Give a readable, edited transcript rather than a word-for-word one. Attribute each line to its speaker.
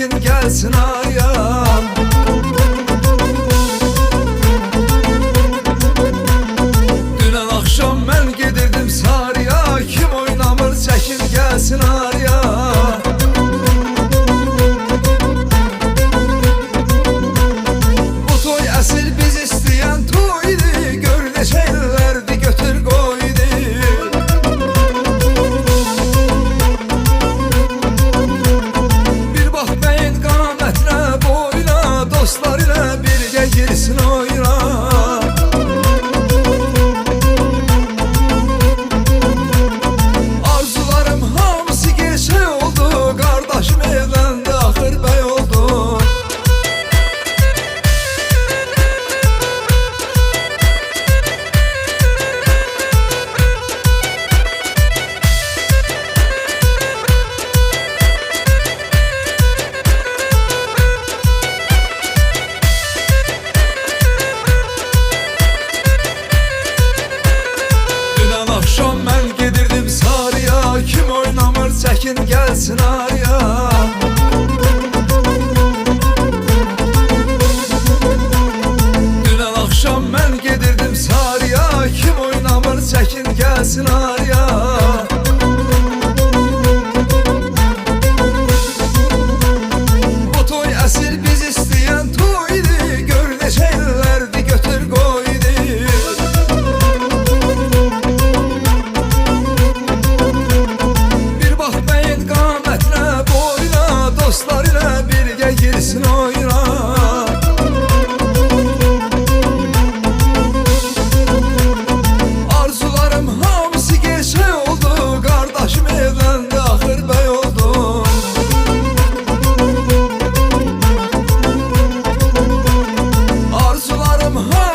Speaker 1: çəkin gəlsin aya. Dünən axşam mən gedirdim sarıya, kim oynamır çəkin gəlsin araya. Bu toy əsl biz istəyən toydu, gör neçə illərdi götür qoydu. Bir bax bəyin qamətinə boyuna, dostlar ilə birgə girsin oyuna. Arzularım hamısı gerçək oldu, qardaşım evləndi, axır bəy oldu. Dünən axşam mən gedirdim sarıya, kim oynamır çəkin gəlsin araya. Dünən axşam mən gedirdim sarıya, kim oynamır çəkin gəlsin araya. Bu toy əsl biz istəyən toydu, gör neçə illərdi götür qoydu. Bir bax bəyin qamətinə boyuna, dostlar ilə birgə girsin oyuna. Arzularım hamısı gerçək oldu, qardaşım evləndi, axır bəy oldu. Arzularım hamısı